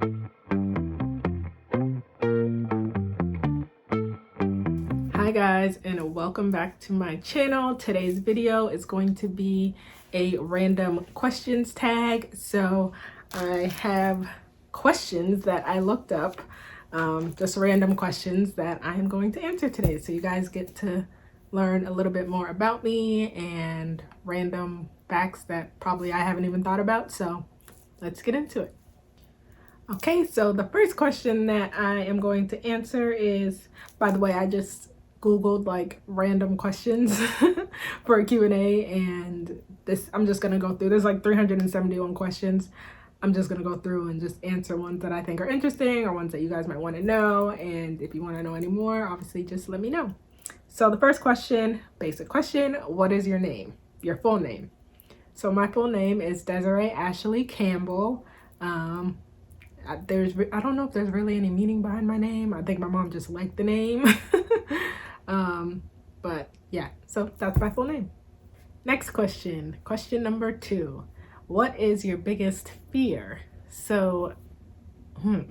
Hi guys, and welcome back to my channel. Today's video is going to be a random questions tag. So I have questions that I looked up, just random questions that I am going to answer today. So you guys get to learn a little bit more about me and random facts that probably I haven't even thought about. So let's get into it. Okay, so the first question that I am going to answer is, by the way, I just Googled like random questions for a Q&A, and this I'm just gonna go through. There's like 371 questions. I'm just gonna go through and just answer ones that I think are interesting or ones that you guys might want to know. And if you want to know any more, obviously just let me know. So the first question, basic question, what is your name? Your full name. So my full name is DeZ-E Ashley Campbell. I don't know if there's really any meaning behind my name. I think my mom just liked the name. But yeah, so that's my full name. Next question, question number 2. What is your biggest fear? So, I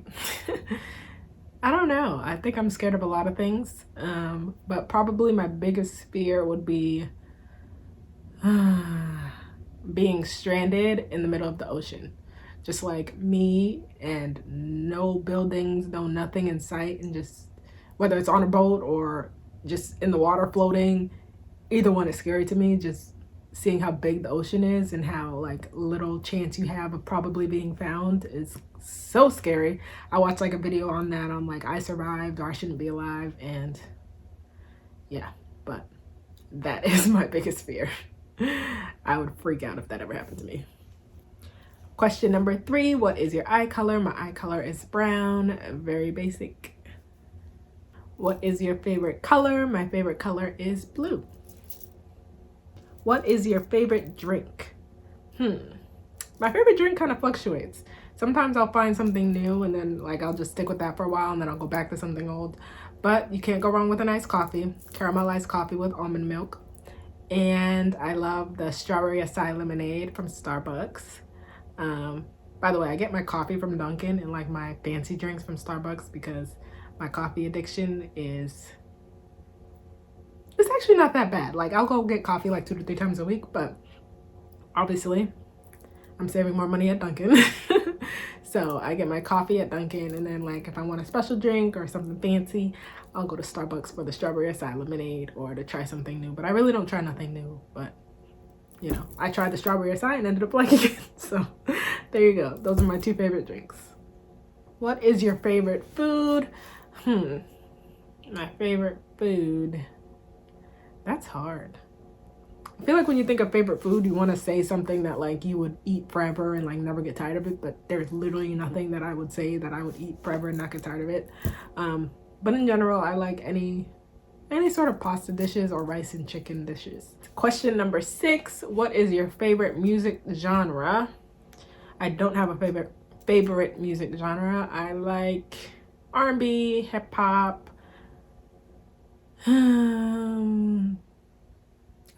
don't know. I think I'm scared of a lot of things. But probably my biggest fear would be being stranded in the middle of the ocean. Just like me and no buildings, no nothing in sight, and just whether it's on a boat or just in the water floating, either one is scary to me. Just seeing how big the ocean is and how like little chance you have of probably being found is so scary. I watched like a video on that. I'm like, I survived or I shouldn't be alive. And yeah, but that is my biggest fear. I would freak out if that ever happened to me. Question number 3, what is your eye color? My eye color is brown, very basic. What is your favorite color? My favorite color is blue. What is your favorite drink? My favorite drink kind of fluctuates. Sometimes I'll find something new and then like I'll just stick with that for a while and then I'll go back to something old. But you can't go wrong with a nice coffee, caramelized coffee with almond milk. And I love the strawberry acai lemonade from Starbucks. By the way, I get my coffee from Dunkin' and like my fancy drinks from Starbucks because my coffee addiction it's actually not that bad. Like I'll go get coffee like 2 to 3 times a week, but obviously I'm saving more money at Dunkin'. So I get my coffee at Dunkin', and then like if I want a special drink or something fancy, I'll go to Starbucks for the strawberry acai lemonade or to try something new. But I really don't try nothing new, but you know, I tried the strawberry acai and ended up liking it. So there you go. Those are my 2 favorite drinks. What is your favorite food? My favorite food. That's hard. I feel like when you think of favorite food, you want to say something that like you would eat forever and like never get tired of it. But there's literally nothing that I would say that I would eat forever and not get tired of it. But in general, I like any sort of pasta dishes or rice and chicken dishes. Question number 6, what is your favorite music genre? I don't have a favorite music genre. I like R&B, hip hop. I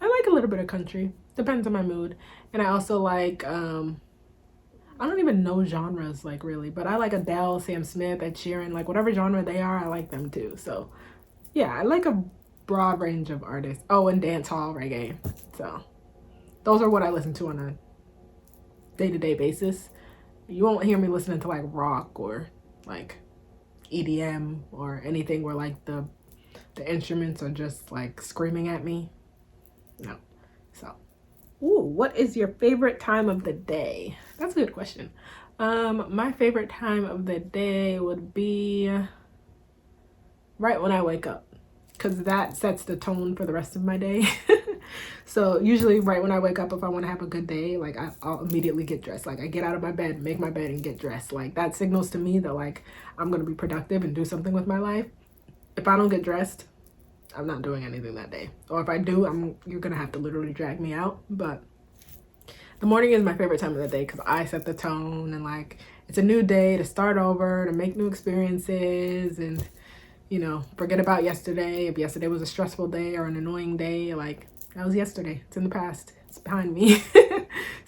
like a little bit of country. Depends on my mood. And I also like I don't even know genres like really, but I like Adele, Sam Smith, Ed Sheeran, like whatever genre they are, I like them too. So yeah, I like a broad range of artists. Oh, and dance hall, reggae. So those are what I listen to on a day-to-day basis. You won't hear me listening to like rock or like EDM or anything where like the instruments are just like screaming at me. No. So, what is your favorite time of the day? That's a good question. My favorite time of the day would be right when I wake up, because that sets the tone for the rest of my day. So usually right when I wake up, if I want to have a good day, like I'll immediately get dressed. Like I get out of my bed, make my bed, and get dressed. Like that signals to me that like I'm gonna be productive and do something with my life. If I don't get dressed, I'm not doing anything that day. Or if I do, you're gonna have to literally drag me out. But the morning is my favorite time of the day because I set the tone, and like it's a new day to start over, to make new experiences, and you know, forget about yesterday. If yesterday was a stressful day or an annoying day, like that was yesterday. It's in the past. It's behind me.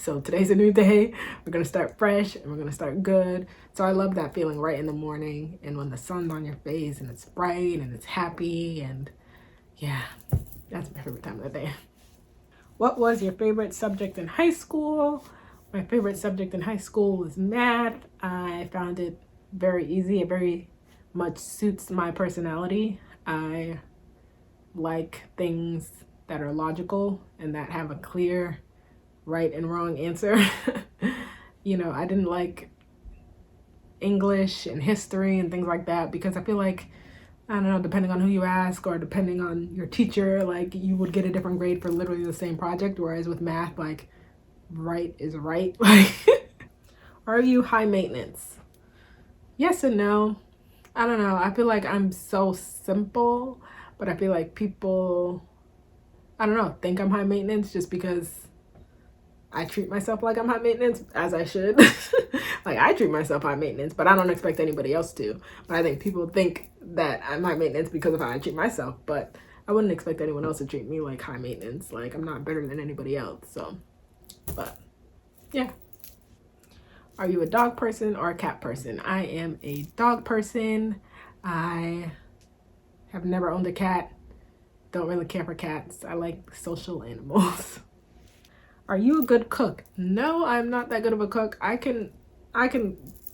So today's a new day. We're gonna start fresh and we're gonna start good. So I love that feeling right in the morning and when the sun's on your face and it's bright and it's happy, and yeah, that's my favorite time of the day. What was your favorite subject in high school? My favorite subject in high school was math. I found it very easy. It very much suits my personality. I like things that are logical and that have a clear right and wrong answer. You know, I didn't like English and history and things like that because I feel like, I don't know, depending on who you ask or depending on your teacher, like you would get a different grade for literally the same project. Whereas with math, like right is right. Like, are you high maintenance? Yes and no. I don't know. I feel like I'm so simple, but I feel like people, I don't know, think I'm high maintenance just because I treat myself like I'm high maintenance, as I should. Like I treat myself high maintenance, but I don't expect anybody else to. But I think people think that I'm high maintenance because of how I treat myself, but I wouldn't expect anyone else to treat me like high maintenance. Like I'm not better than anybody else. So, but yeah. Are you a dog person or a cat person? I am a dog person. I have never owned a cat. Don't really care for cats. I like social animals. Are you a good cook? No, I'm not that good of a cook. I can,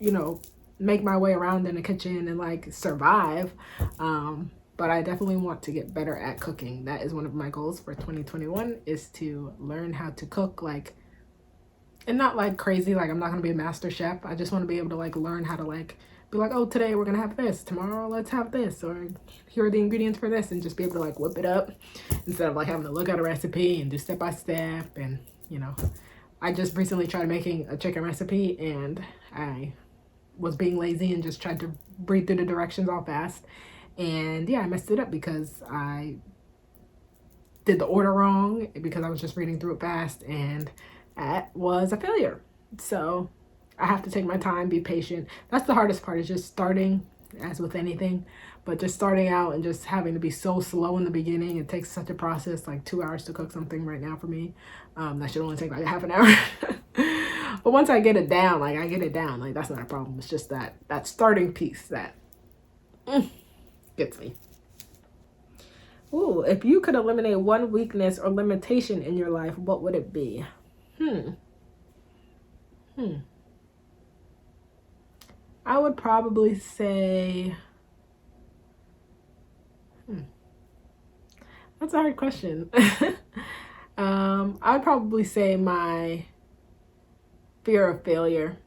you know, make my way around in the kitchen and like survive. But I definitely want to get better at cooking. That is one of my goals for 2021 is to learn how to cook, like, and not like crazy, like I'm not gonna be a master chef. I just want to be able to like learn how to like be like, oh, today we're gonna have this, tomorrow let's have this, or here are the ingredients for this, and just be able to like whip it up instead of like having to look at a recipe and do step by step. And you know, I just recently tried making a chicken recipe and I was being lazy and just tried to read through the directions all fast, and yeah, I messed it up because I did the order wrong because I was just reading through it fast, and that was a failure. So I have to take my time, be patient. That's the hardest part, is just starting, as with anything, but just starting out and just having to be so slow in the beginning. It takes such a process, like 2 hours to cook something right now for me. That should only take like half an hour. But once I get it down, like I get it down, like that's not a problem. It's just that starting piece that gets me. Ooh, if you could eliminate one weakness or limitation in your life, what would it be? I would probably say, that's a hard question. I would probably say my fear of failure.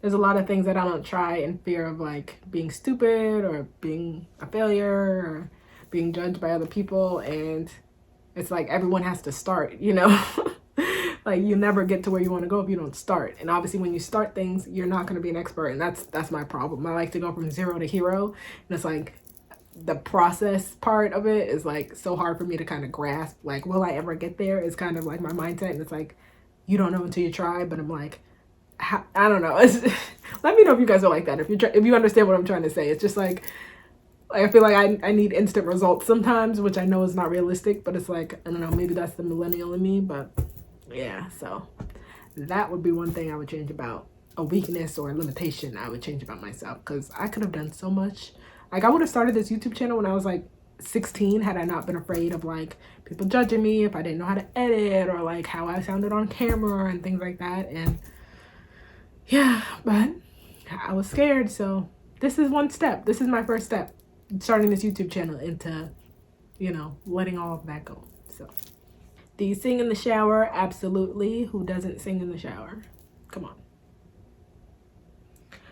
There's a lot of things that I don't try in fear of like being stupid or being a failure or being judged by other people. And it's like everyone has to start, you know? Like you never get to where you want to go if you don't start. And obviously when you start things, you're not going to be an expert. And that's my problem. I like to go from zero to hero. And it's like the process part of it is like so hard for me to kind of grasp. Like, will I ever get there? Is kind of like my mindset. And it's like, you don't know until you try. But I'm like, I don't know. Let me know if you guys are like that. If you understand what I'm trying to say. It's just like I feel like I need instant results sometimes, which I know is not realistic. But it's like, I don't know, maybe that's the millennial in me. But yeah, so that would be one thing I would change about a weakness or a limitation I would change about myself, because I could have done so much. Like I would have started this YouTube channel when I was like 16 had I not been afraid of like people judging me if I didn't know how to edit or like how I sounded on camera and things like that. And yeah, but I was scared. So this is one step. This is my first step, starting this YouTube channel, into, you know, letting all of that go. So do you sing in the shower? Absolutely. Who doesn't sing in the shower? Come on.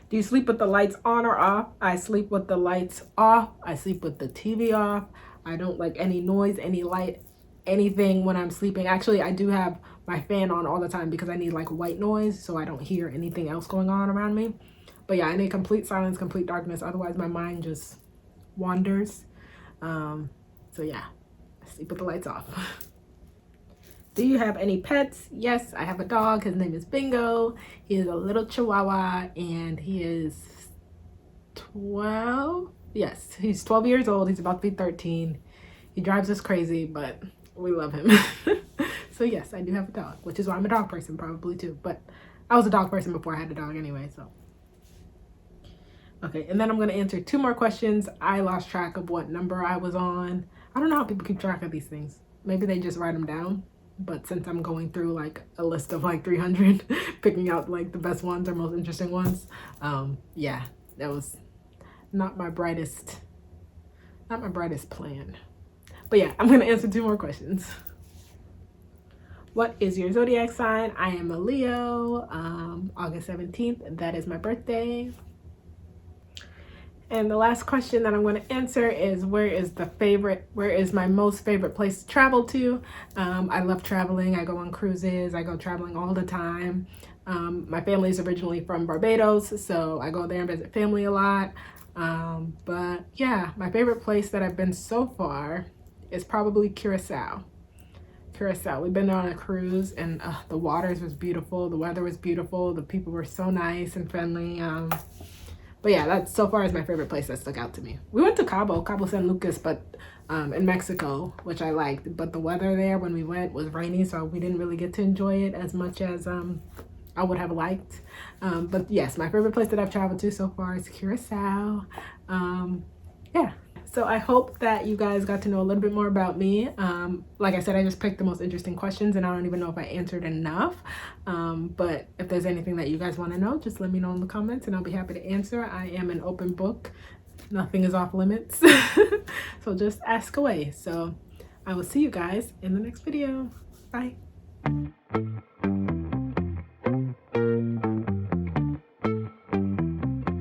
Do you sleep with the lights on or off? I sleep with the lights off. I sleep with the TV off. I don't like any noise, any light, anything when I'm sleeping. Actually, I do have my fan on all the time because I need like white noise so I don't hear anything else going on around me. But yeah, I need complete silence, complete darkness. Otherwise, my mind just wanders. So yeah, I sleep with the lights off. Do you have any pets? Yes, I have a dog. His name is Bingo. He is a little Chihuahua and he is 12. Yes, he's 12 years old. He's about to be 13. He drives us crazy, but we love him. So yes, I do have a dog, which is why I'm a dog person probably too. But I was a dog person before I had a dog anyway, so. Okay, and then I'm gonna answer 2 more questions. I lost track of what number I was on. I don't know how people keep track of these things. Maybe they just write them down. But since I'm going through like a list of like 300, picking out like the best ones or most interesting ones, yeah, that was not my brightest plan. But yeah, I'm gonna answer 2 more questions. What is your zodiac sign? I am a Leo, August 17th. That is my birthday. And the last question that I'm going to answer is where is my most favorite place to travel to? I love traveling. I go on cruises. I go traveling all the time. My family is originally from Barbados, so I go there and visit family a lot. But yeah, my favorite place that I've been so far is probably Curacao. We've been there on a cruise, and the waters was beautiful. The weather was beautiful. The people were so nice and friendly. But yeah, that so far is my favorite place that stuck out to me. We went to Cabo San Lucas, but in Mexico, which I liked. But the weather there when we went was rainy, so we didn't really get to enjoy it as much as I would have liked. But yes, my favorite place that I've traveled to so far is Curacao. Yeah. So I hope that you guys got to know a little bit more about me. Like I said, I just picked the most interesting questions, and I don't even know if I answered enough. But if there's anything that you guys want to know, just let me know in the comments and I'll be happy to answer. I am an open book. Nothing is off limits. So just ask away. So I will see you guys in the next video. Bye.